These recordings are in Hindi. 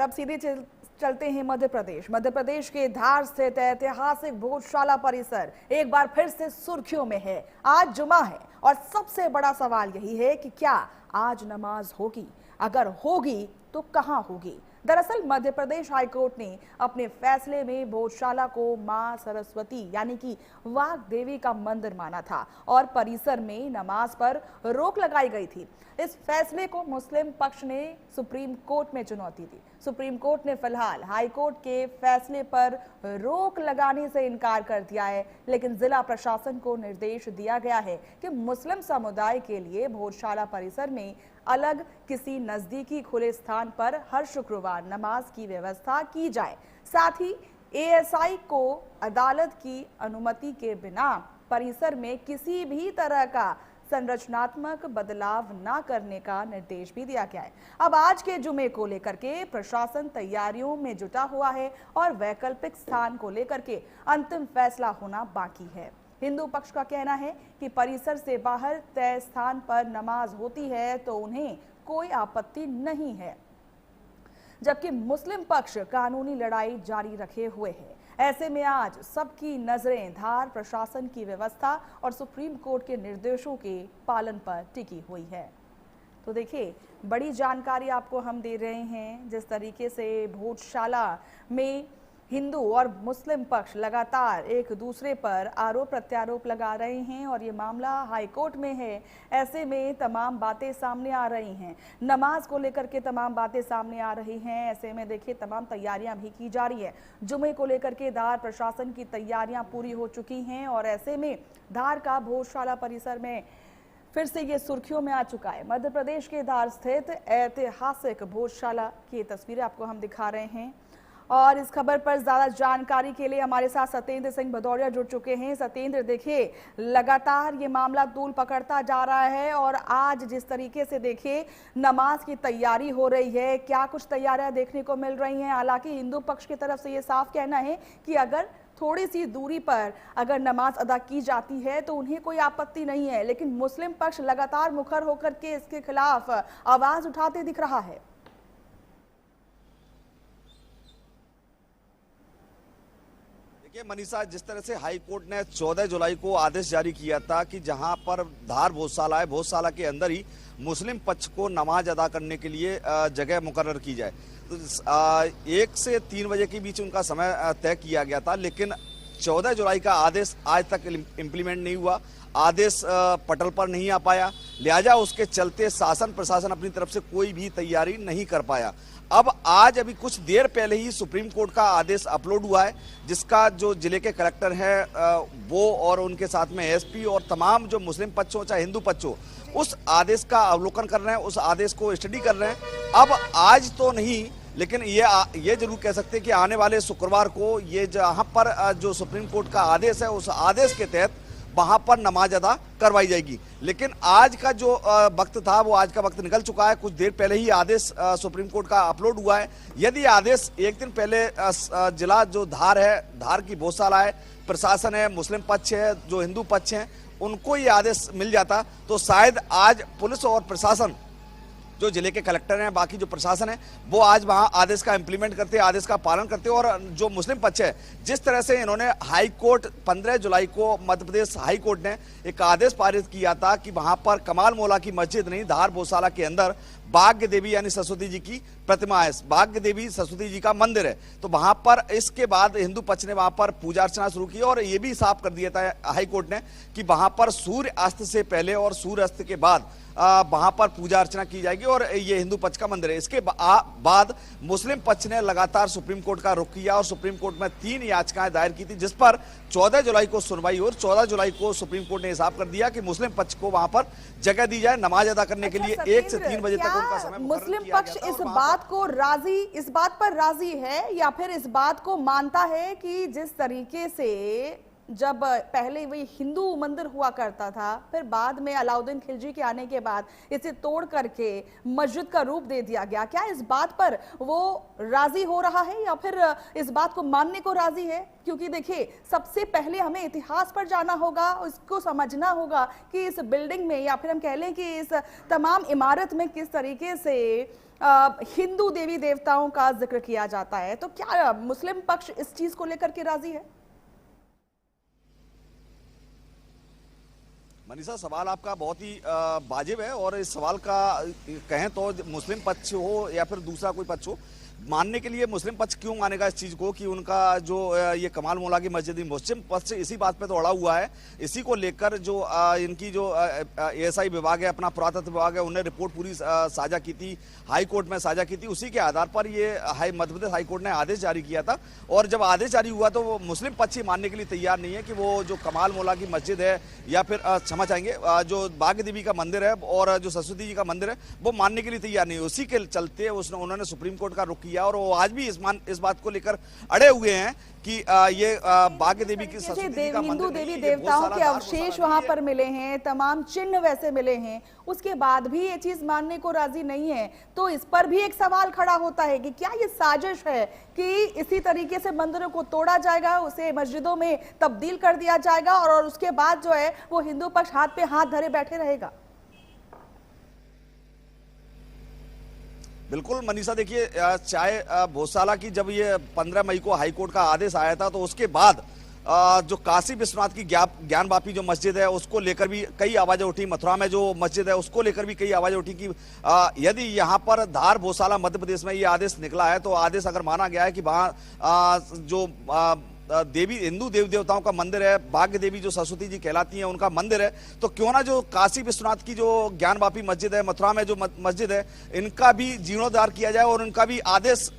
अब सीधे चलते हैं मध्य प्रदेश के धार स्थित ऐतिहासिक भोजशाला परिसर एक बार फिर से सुर्खियों में है। आज जुमा है और सबसे बड़ा सवाल यही है कि क्या आज नमाज होगी, अगर होगी तो कहां होगी। दरअसल मध्य प्रदेश हाईकोर्ट ने अपने फैसले में भोजशाला को मां सरस्वती यानी कि वाग देवी का मंदिर माना था और परिसर में नमाज पर रोक लगाई गई थी। इस फैसले को मुस्लिम पक्ष ने सुप्रीम कोर्ट में चुनौती दी। सुप्रीम कोर्ट ने फिलहाल हाईकोर्ट के फैसले पर रोक लगाने से इनकार कर दिया है, लेकिन जिला प्रशासन को निर्देश दिया गया है कि मुस्लिम समुदाय के लिए भोजशाला परिसर में अलग किसी नजदीकी खुले स्थान पर हर शुक्रवार नमाज की व्यवस्था की जाए। साथ ही एएसआई को अदालत की अनुमति के बिना परिसर में किसी भी तरह का संरचनात्मक बदलाव न करने का निर्देश भी दिया गया है। अब आज के जुमे को लेकर के प्रशासन तैयारियों में जुटा हुआ है और वैकल्पिक स्थान को लेकर के अंतिम फैसला होना बाकी है। हिंदू पक्ष का कहना है कि परिसर से बाहर तय स्थान पर नमाज होती है तो उन्हें कोई आपत्ति नहीं है, जबकि मुस्लिम पक्ष कानूनी लड़ाई जारी रखे हुए है। ऐसे में आज सबकी नजरें धार प्रशासन की व्यवस्था और सुप्रीम कोर्ट के निर्देशों के पालन पर टिकी हुई है। तो देखिए, बड़ी जानकारी आपको हम दे रहे हैं। जिस तरीके से भोजशाला में हिंदू और मुस्लिम पक्ष लगातार एक दूसरे पर आरोप प्रत्यारोप लगा रहे हैं और ये मामला हाईकोर्ट में है, ऐसे में तमाम बातें सामने आ रही हैं। नमाज को लेकर के तमाम बातें सामने आ रही हैं। ऐसे में देखिए, तमाम तैयारियां भी की जा रही है। जुमे को लेकर के धार प्रशासन की तैयारियां पूरी हो चुकी हैं और ऐसे में धार का भोजशाला परिसर में फिर से ये सुर्खियों में आ चुका है। मध्य प्रदेश के धार स्थित ऐतिहासिक भोजशाला की तस्वीरें आपको हम दिखा रहे हैं और इस खबर पर ज्यादा जानकारी के लिए हमारे साथ सत्येंद्र सिंह भदौरिया जुड़ चुके हैं। सत्येंद्र, देखिए, लगातार ये मामला तूल पकड़ता जा रहा है और आज जिस तरीके से देखिए नमाज की तैयारी हो रही है, क्या कुछ तैयारियां देखने को मिल रही हैं। हालांकि हिंदू पक्ष की तरफ से ये साफ कहना है कि अगर थोड़ी सी दूरी पर अगर नमाज अदा की जाती है तो उन्हें कोई आपत्ति नहीं है, लेकिन मुस्लिम पक्ष लगातार मुखर होकर के इसके खिलाफ आवाज उठाते दिख रहा है। मनीषा, जिस तरह से हाई कोर्ट ने 14 जुलाई को आदेश जारी किया था कि जहां पर धार भोजशाला है, भोजशाला के अंदर ही मुस्लिम पक्ष को नमाज अदा करने के लिए जगह मुकर्रर की जाए, तो 1 से 3 बजे के बीच उनका समय तय किया गया था, लेकिन 14 जुलाई का आदेश आज तक इम्प्लीमेंट नहीं हुआ। आदेश पटल पर नहीं आ पाया, लिहाजा उसके चलते शासन प्रशासन अपनी तरफ से कोई भी तैयारी नहीं कर पाया। अब आज अभी कुछ देर पहले ही सुप्रीम कोर्ट का आदेश अपलोड हुआ है, जिसका जो जिले के कलेक्टर हैं वो और उनके साथ में एसपी और तमाम जो मुस्लिम पक्ष हो चाहे हिंदू पक्ष हो, उस आदेश का अवलोकन कर रहे हैं, उस आदेश को स्टडी कर रहे हैं। अब आज तो नहीं, लेकिन ये जरूर कह सकते हैं कि आने वाले शुक्रवार को ये जहां पर जो सुप्रीम कोर्ट का आदेश है उस आदेश के तहत वहां पर नमाज अदा करवाई जाएगी। लेकिन आज का जो वक्त था वो आज का वक्त निकल चुका है। कुछ देर पहले ही आदेश सुप्रीम कोर्ट का अपलोड हुआ है। यदि आदेश एक दिन पहले जिला जो धार है, धार की भोजशाला है, प्रशासन है, मुस्लिम पक्ष है, जो हिंदू पक्ष है, उनको ये आदेश मिल जाता तो शायद आज पुलिस और प्रशासन, जो जिले के कलेक्टर हैं, बाकी जो प्रशासन है, वो आज वहां आदेश का इंप्लीमेंट करते, आदेश का पालन करते। और जो मुस्लिम पक्ष है, जिस तरह से इन्होंने हाई कोर्ट 15 जुलाई को मध्य प्रदेश हाई कोर्ट ने एक आदेश पारित किया था कि वहां पर कमाल मौला की मस्जिद नहीं, धार भोजशाला के अंदर भाग्य देवी यानी सरस्वती जी की प्रतिमा है, भाग्य देवी सरस्वती जी का मंदिर है, तो वहां पर इसके बाद हिंदू पक्ष ने वहां पर पूजा अर्चना शुरू की और ये भी साफ कर दिया था हाई कोर्ट ने कि वहां पर सूर्य अस्त से पहले और सूर्य अस्त के बाद वहां पर पूजा अर्चना की जाएगी और ये हिंदू पक्ष का मंदिर है। इसके बाद मुस्लिम पक्ष ने लगातार सुप्रीम कोर्ट का रुख किया और सुप्रीम कोर्ट में 3 याचिकाएं दायर की थी, जिस पर 14 जुलाई को सुनवाई और 14 जुलाई को सुप्रीम कोर्ट ने हिसाब कर दिया कि मुस्लिम पक्ष को वहां पर जगह दी जाए नमाज अदा करने के लिए। 1 से 3 बजे तक उनका समय मुस्लिम पक्ष इस बात पर राजी है या फिर इस बात को मानता है कि जिस तरीके से जब पहले वही हिंदू मंदिर हुआ करता था, फिर बाद में अलाउद्दीन खिलजी के आने के बाद इसे तोड़ करके मस्जिद का रूप दे दिया गया, क्या इस बात पर वो राजी हो रहा है या फिर इस बात को मानने को राजी है? क्योंकि देखिए, सबसे पहले हमें इतिहास पर जाना होगा, उसको समझना होगा कि इस बिल्डिंग में या फिर हम कह लें कि इस तमाम इमारत में किस तरीके से हिंदू देवी देवताओं का जिक्र किया जाता है, तो क्या मुस्लिम पक्ष इस चीज को लेकर के राजी है? मनीषा, सवाल आपका बहुत ही वाजिब है और इस सवाल का कहें तो मुस्लिम पक्ष हो या फिर दूसरा कोई पक्ष हो, मानने के लिए मुस्लिम पक्ष क्यों मानेगा इस चीज को कि उनका जो ये कमाल मौला की मस्जिद, मुस्लिम पक्ष इसी बात पे तो अड़ा हुआ है। इसी को लेकर जो इनकी जो एएसआई विभाग है, अपना पुरातत्व विभाग है, उन्हें रिपोर्ट पूरी साझा की थी, हाई कोर्ट में साझा की थी। उसी के आधार पर ये मध्य प्रदेश हाई कोर्ट ने आदेश जारी किया था। और जब आदेश जारी हुआ तो वो मुस्लिम पक्ष ही मानने के लिए तैयार नहीं है कि वो जो कमाल मौला की मस्जिद है या फिर क्षमा चाहेंगे जो भाग्य देवी का मंदिर है और जो सरस्वती जी का मंदिर है, वो मानने के लिए तैयार नहीं है। उसी के चलते उन्होंने सुप्रीम कोर्ट का रुख किया और वो आज भी इस बात को लेकर अड़े हुए हैं कि ये भाग्य देवी की सरस्वती जी का मंदिर, हिंदू देवी देवताओं के अवशेष वहां पर मिले हैं, तमाम चिन्ह वैसे मिले हैं, उसके बाद भी ये चीज मानने को राजी नहीं है। तो इस पर भी एक सवाल खड़ा होता है कि क्या ये साजिश है कि इसी तरीके से मंदिरों को तोड़ा जाएगा, उसे मस्जिदों में तब्दील कर दिया जाएगा और उसके बाद जो है वो हिंदू पक्ष हाथ पे हाथ धरे बैठे रहेगा? बिल्कुल मनीषा, देखिए चाहे भोजशाला की जब ये 15 मई को हाईकोर्ट का आदेश आया था तो उसके बाद जो काशी विश्वनाथ की ज्ञानवापी जो मस्जिद है उसको लेकर भी कई आवाजें उठी, मथुरा में जो मस्जिद है उसको लेकर भी कई आवाजें उठी कि यदि यहाँ पर धार भोजशाला मध्य प्रदेश में ये आदेश निकला है तो आदेश अगर माना गया है कि वहाँ जो देवी हिंदू देवी देवताओं का मंदिर है, भाग्य देवी जो सरस्वती जी कहलाती हैं उनका मंदिर है, तो क्यों ना जो काशी विश्वनाथ की जो ज्ञानवापी मस्जिद है, मथुरा में जो मस्जिद है, इनका भी जीर्णोद्धार किया जाए और उनका भी आदेश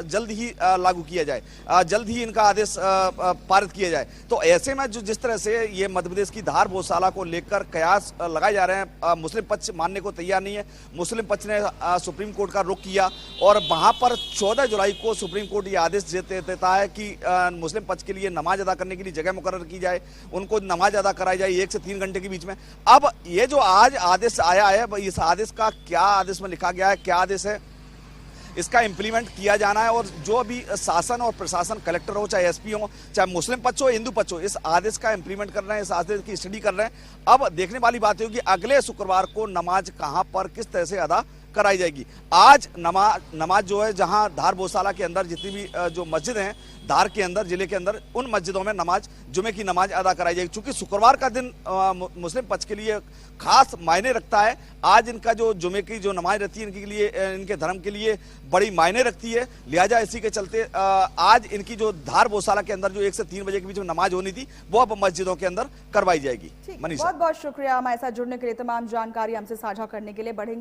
जल्द ही लागू किया जाए, जल्द ही इनका आदेश पारित किया जाए। तो ऐसे में जो जिस तरह से ये मध्य प्रदेश की धार भोजशाला को लेकर कयास लगाए जा रहे हैं, मुस्लिम पक्ष मानने को तैयार नहीं है। मुस्लिम पक्ष ने सुप्रीम कोर्ट का रुख किया और वहां पर 14 जुलाई को सुप्रीम कोर्ट ये आदेश देता है कि मुस्लिम पक्ष के लिए नमाज अदा करने के लिए जगह मुकर्रर की जाए, उनको नमाज अदा कराई जाए 1 से 3 घंटे के बीच में। अब ये जो आज आदेश आया है, इस आदेश का क्या आदेश में लिखा गया है, क्या आदेश है, इसका इंप्लीमेंट किया जाना है। और जो भी शासन और प्रशासन, कलेक्टर हो चाहे एसपी हो, चाहे मुस्लिम पक्ष हो हिंदू पक्ष हो, इस आदेश का इंप्लीमेंट कर रहे हैं, इस आदेश की स्टडी कर रहे हैं। अब देखने वाली बात होगी अगले शुक्रवार को नमाज कहां पर किस तरह से अदा कराई जाएगी। आज नमाज जो है जहां धार भोजशाला के अंदर जितनी भी जो मस्जिद हैं धार के अंदर, जिले के अंदर, उन मस्जिदों में नमाज, जुमे की नमाज अदा कराई जाएगी। क्योंकि शुक्रवार का दिन मुस्लिम पक्ष के लिए खास मायने रखता है। आज इनका जो जुमे की जो नमाज रहती है इनके लिए, इनके धर्म के लिए बड़ी मायने रखती है। लिहाजा इसी के चलते आज इनकी जो धार भोजशाला के अंदर जो 1 से 3 बजे के बीच में नमाज होनी थी वो अब मस्जिदों के अंदर करवाई जाएगी। मनीषा, बहुत बहुत शुक्रिया हमारे साथ जुड़ने के लिए, तमाम जानकारी हमसे साझा करने के लिए। बढ़ेंगे